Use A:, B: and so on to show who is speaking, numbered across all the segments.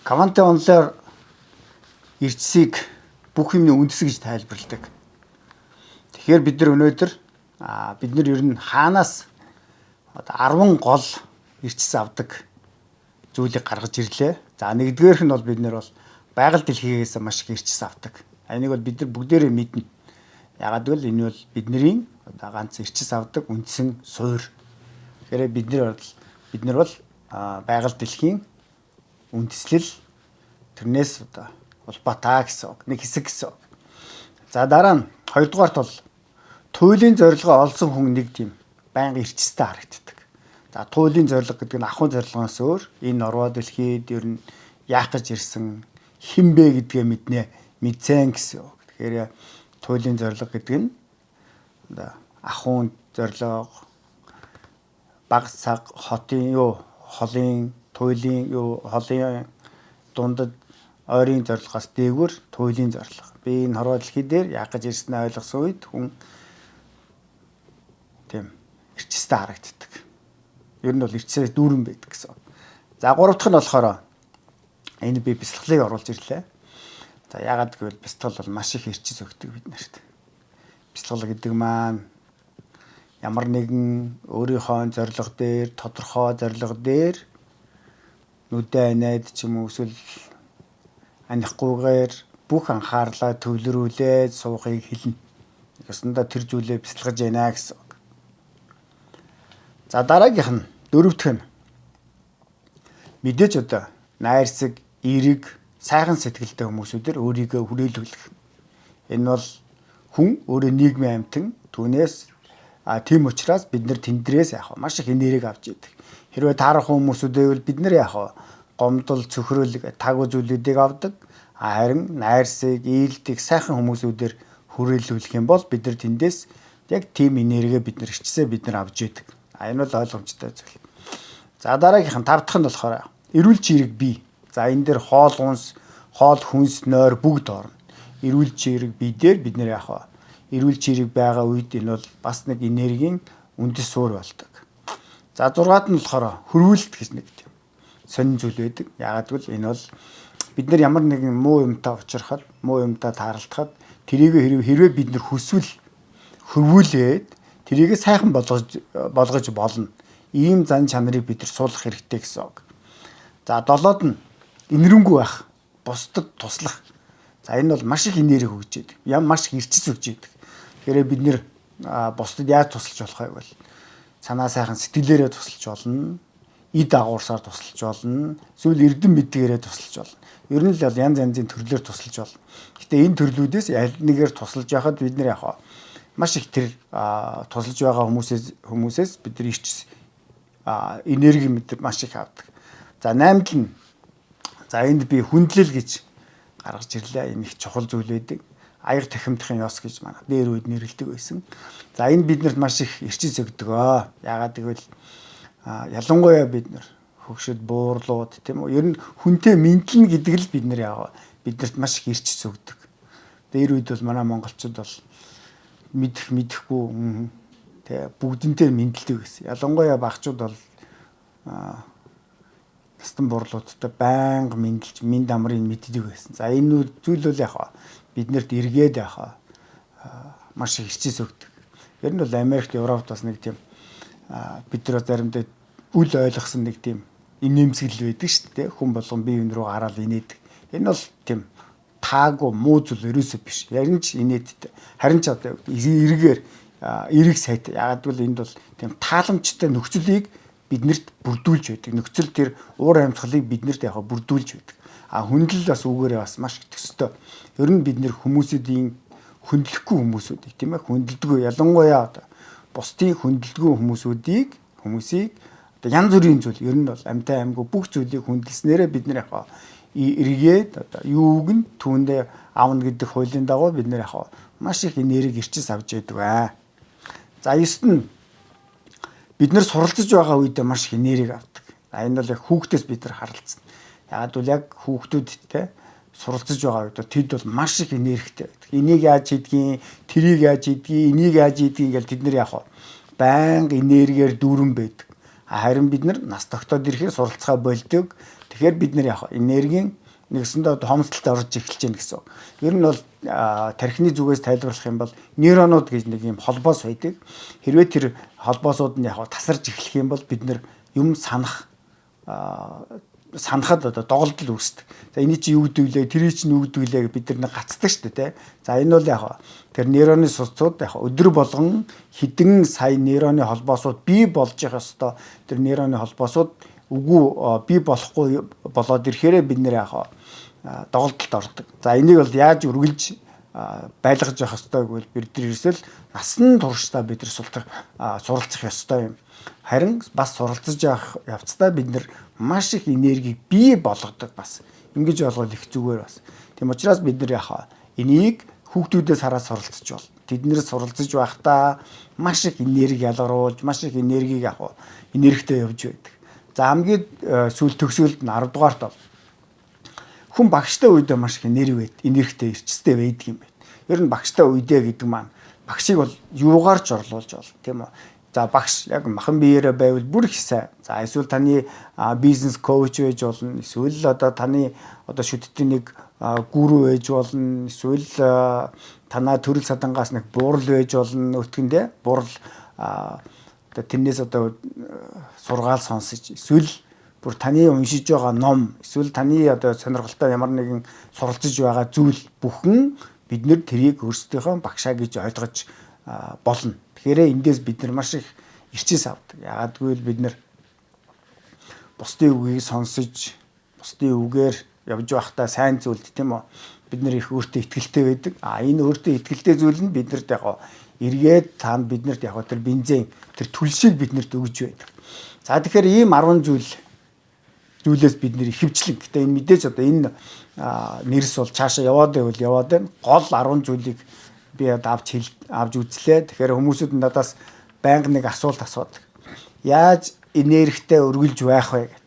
A: Квантын онолоор эрчсийг бүх юмны үндэс гэж тайлбарладаг. Тэгэхээр бид нар өнөөдөр бид нар ер нь хаанаас 10 гол эрчс авдаг зүйлийг гаргаж ирлээ. За нэгдүгээрх нь бол бид нар бол байгаль дэлхийгээс маш их эрчс авдаг. Энийг бол бид нар бүгдээрээ мэднэ. Ягаад гэвэл энэ бол бидний ганц эрчс авдаг үндсэн суурь. Тэгэхээр бид нар бол байгаль дэлхийн үндэслэл тэрнээс улбатаа гэсэн үг, нэг хэсэг гэсэн үг. За дараа нь хоёрдугаарт бол туйлын зорилгоо олсон хүн нэг тийм байнга эрчстэй харагддаг. За туйлын зорилго гэдэг нь ахуйн зорилгоноос өөр энэ ороо дэлхийд ер нь яах гэж ирсэн хэн бэ гэдгээ мэдсэн гэсэн үг. Тэгэхээр туйлын зорилго гэдэг нь ахуйн зорилго баг цаг холын туйлын холын дундад ойрын зорилгоос дээгүүр туйлын зорилго. Би энэ хорвоо дэлхий дээр яах гэж ирснээ ойлгосон үед хүн тийм эрчстэй харагддаг. Ер нь бол эрчсээс дүүрэн байдаг гэсэн. За гурав дахь нь болохоор энэ би бяцлаглыг оруулж ирлээ. За яагаад гэвэл бяцлал бол маш их эрчс өгдөг биднэрт. Бяцлал гэдэг маань ямар нэгэн өөрийнхөө зорилго дээр, тодорхой зорилго дээр нүдэ анаад ч юм уу эсвэл анихгүйгээр бүх анхаарлаа төвлөрүүлээд суухыг хэлнэ. Ясандаа тэр зүйлээ бяцлагж байна гэсэн үг. За дараагийнх нь дөрөв дэх нь мэдээж найрсаг, эерэг, сайхан сэтгэлтэй хүмүүсүүдээр өөрийгөө хүрээлүүлэх. Энэ бол хүн өөрөө нийгмийн амьтан түүнээс тийм учраас бид нар тэндээс маш их энерги авч идэг. Хэрвээ таарах хүмүүсүүд байвал бид нар гомдол, цөхрөл, тагуу зүйлүүдийг авдаг. Харин найрсаг, ээлдэг, сайхан хүмүүсүүдээр хүрээлүүлэх юм бол бид нар тэндээс яг тийм энерги бид нар ирчсээ бид нар авч идэг. Энэ бол ойлгомжтой зүйл. За дараагийнх нь 5 дахь нь болохоор эрүүл чирэг бие. За энэ дээр хоол хүнс, нойр бүгд орно. Эрүүл чирэг бие дээр бид нэр эрүүл чирэг байгаа үед энэ бол бас нэг энергийн үндэс суурь болдог. За 6-ад нь болохоор хөрвүүлэлт гэж нэг тийм сонин зүйл байдаг. Яагаад гэвэл энэ бол бид нар ямар нэгэн муу юмтай учрахад, муу юмтай тааралдахад тэрийг хэрвээ бид нар хүсвэл хөрвүүлээд тэрийг сайхан болгож болно. Ийм зан чанарыг бид нар суулгах хэрэгтэй гэсэн үг. За 7-д нь инэрэнгүй байх, бусдад туслах. За энэ бол маш их энерги өгч идэг. Маш их эрчс өгч идэг. Тэгэхээр бид нэр бусдад яаж тусалж болох вэ гэвэл санаа сайхан сэтгэлээрээ тусалж болно. Эд агуурсаар тусалж болно. Эсвэл эрдэм мэдгээрээ тусалж болно. Ер нь л янз янзын төрлөөр тусалж болно. Гэтэ энэ төрлүүдээс аль нэгээр тусалж байхад бид нэр маш их тэр тусалж байгаа хүмүүсээс бид нар эрчс энерги мэдэр маш их авдаг. За 8-д нь энд би хүндлэл гэж гаргаж ирлээ. Энэ их чухал зүйл байдаг. Аяр тахимдахын ёс гэж манай дээр үед нэрлэдэг байсан. За энэ биднэрт маш их эрчс өгдөг. Яагаад гэвэл ялангуяа бид нар хөгшөд буурлууд тийм үү. Ер нь хүнтэй мэдлэн гэдэг л биднэрт маш их эрчс өгдөг. Дээр үед бол манай монголчууд бол мэдэхгүй тий бүгдэнтэй мэдлдэг гэсэн. Ялангуяа багчууд бол настан буурлуудтай байнга мэдлж минь дамрыг мэддэг байсан. За энэ зүйл бол биднэрт эргээд маш их эрчс өгдөг. Ер нь бол Америкт, Европт бас нэг тийм бид нар заримдаа үл ойлгосон нэг тийм инээмсэглэл байдаг шүү дээ. Хүн болгон бие биен рүү гараал инээдэг. Энэ бол тийм таагүй муу зүйл ерөөсөө биш. Ярин ч инээдтэй. Харин ч эргээр эрэг сайт. Ягаад гэвэл энд бол тийм тааламжтай нөхцөлийг биднэрт бүрдүүлж байдаг. Нөхцөл тэр уур амьсгалыг биднэрт бүрдүүлж байдаг. Хүндлэл бас үгээрээ бас маш их төстэй. Ер нь бид нэр хүмүүсүүдийн хүндлэхгүй хүмүүсүүдийг тийм ээ хүндэлдэггүй. Ялангуяа бусдын хүндэлдэггүй хүмүүсийг янз бүрийн зүйл ер нь бол амьтаа аймгүй бүх зүйлийг хүндэлснээрээ бид нэр эргээд юуг нь түүндээ аавна гэдэг хуулийн дагуу бид нэр маш их энерги эрчс авч яадаг. За 9-д нь бид нэр суралцж байгаа үедээ маш их энерги авдаг. Энэ бол яг хүүхдээс бид нар харалцсан. Ягаад гэвэл яг хүүхдүүдтэй суралцж байгаа үед тэд бол маш их энергитэй байдаг. Энийг яаж хийдгийг, тэрийг яаж хийдгийг, энийг яаж хийдгийг ингээл тэд нэр байнга энергиэр дүүрэн байдаг. Харин бид нар нас тогтоод ирэхээр суралцгаа болдог. Тэгэхээр бид нэр яг энергийн нэгсэндээ хомсдолд орж эхэлж байна гэсэн. Ер нь бол тархины зүгээс тайлбарлах юм бол нейронууд гэж нэг юм холбоос байдаг. Хэрвээ тэр холбоосууд нь яг тасарч эхлэх юм бол бид нэр юм санахад одоо доголдол үүсдэг. За эний чи юу гэдэг вэ? Тэр чинь юу гэдэг вэ гэж бид нар гацдаг шүү дээ, тий. За энэ бол яг тэр нейроны судцууд яг өдөр болгон хэдэн сая нейроны холбоосууд бий болж явах ёстой. Тэр нейроны холбоосууд үгүй бий болохгүй болоод ирэхээр бид нэр яг доголдолд ордог. За энийг бол яаж үргэлж байлгаж явах ёстой гэвэл бид нар ерөөсөл насан туршдаа бид нар суралцах ёстой юм. Харин бас суралцж явах явцдаа бид нар маш их энергийг бий болгодог бас. Ингэж болгоод их зүгээр бас. Тийм учраас бид нар яг энийг хүүхдүүдээс хараад суралцж бол. Тэднээс суралцж байхдаа маш их энерги ялгаруулж, маш их энергийг яг энергитэй явж байдаг. За хамгийн сүүл төгсгөлд нь 10 дугаарт бол хүн багштай үедээ маш их энергитэй эрчтэй байдаг юм байна. Ер нь багштай үедээ гэдэг маань багшийг бол юугаар ч орлуулж болно, тийм үү? За багш яг махан биеэрээ байвал бүр их сайн. За эсвэл таны бизнес коуч байж болно. Эсвэл одоо таны одоо шүтдийн нэг гүрүү байж болно. Эсвэл танаа төрөл садангаас нэг буурал байж болно. Өтгөндөө буурал одоо тэрнээс одоо сургаал сонсож. Эсвэл бүр таны уншиж байгаа ном, эсвэл таны одоо сонирхолтой ямар нэгэн суралцж байгаа зүйл бүхэн бид нэр тэрийг өөрсдийнхөө багшаа гэж ойлгож болно. Тэгэхээр эндээс бид нар маш их эрчээс авдаг. Яагаад гэвэл бид нар бусдын үгийг сонсож, бусдын үгээр явж байхдаа сайн зүйлд тийм үү? Бид нар их өөртөө ихтгэлтэй байдаг. Энэ өөртөө ихтгэлтэй зүйл нь биднэрт яг эргээд таанд биднэрт яг тэр бензин, тэр түлшийг биднэрт өгж байдаг. За тэгэхээр ийм 10 зүйлээс бид нэр ихэвчлэн. Гэтэ энэ мэдээж одоо энэ нэрс бол цаашаа яваад байвал яваад байна. Гол 10 зүйлийг би авч үзлээ. Тэгэхээр хүмүүсүүд надаас байнга нэг асуулт асуудаг. Яаж энергитэй өргөлж байх вэ гэдэг.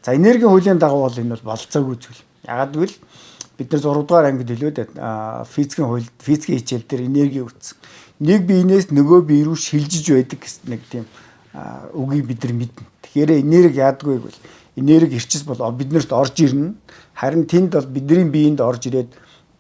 A: За энергийн хуулийн дагуу бол энэ бол болцоогүй зүйл. Ягаад гэвэл бид нар 6 дугаар ангид хэлээд физикийн хууль, физикийн хичээл дээр энерги үүссэн. Нэг биенээс нөгөө бие рүү шилжиж байдаг гэсэн нэг тийм үгийг бид нар мэднэ. Тэгэхээр энерги яадгүй гэвэл энерги эрчис бол биднэрт орж ирнэ. Харин тэнд бол бидний биеинд орж ирээд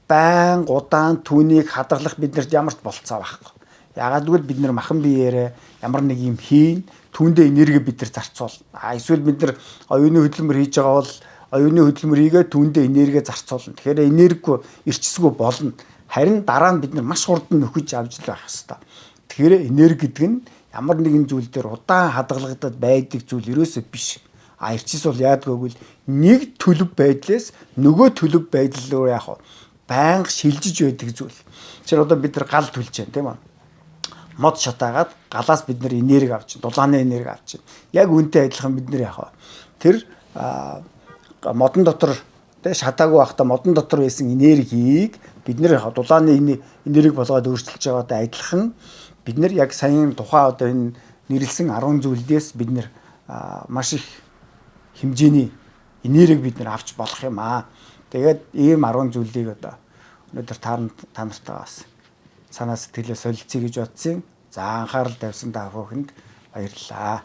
A: байн удаан түүнийг хадгалах биднэрт ямар ч болцоо байхгүй. Ягаад гэвэл бид нар махан биеэрээ ямар нэг юм хийн түүндээ энерги бид нар зарцуулна. Эсвэл бид нар оюуны хөдөлмөр хийж байгаа бол оюуны хөдөлмөр хийгээд түүндээ энерги зарцуулна. Тэгэхээр энерги эрчисгүй болно. Харин дараа нь бид нар маш хурдан нөхөж авч л байх хэвээр. Тэгэхээр энерги гэдэг нь ямар нэгэн зүйл дээр удаан хадгалагдаад байдаг зүйл ерөөсөө биш. Эрчис бол яадгүй гэвэл нэг төлөв байдлаас нөгөө төлөв байдал руу яах вэ? Байнга шилжиж байдаг зүйл. Тэгэхээр одоо бид нар гал түлж जैन тийм үү? Мод шатаагаад галаас бид нар энерги авч, дулааны энерги авч. Яг үнтэй адилхан бид нар яах вэ? Тэр модон дотор тэ шатаагүй байхдаа модон дотор байсан энергийг бид нар дулааны энерги болгоод өөрчилж байгаатай адилхан бид нар яг саяын тухайн одоо энэ нэрлсэн 10 зүйлдээс бид нар маш их хэмжээний энерги бид нар авч болох юм аа. Тэгээд ийм 10 зүйлийг одоо өнөөдөр та нартаа бас санаа сэтгэлээ солилцъя гэж бодсон. За анхаарал тавьсан та бүхэнд баярлалаа.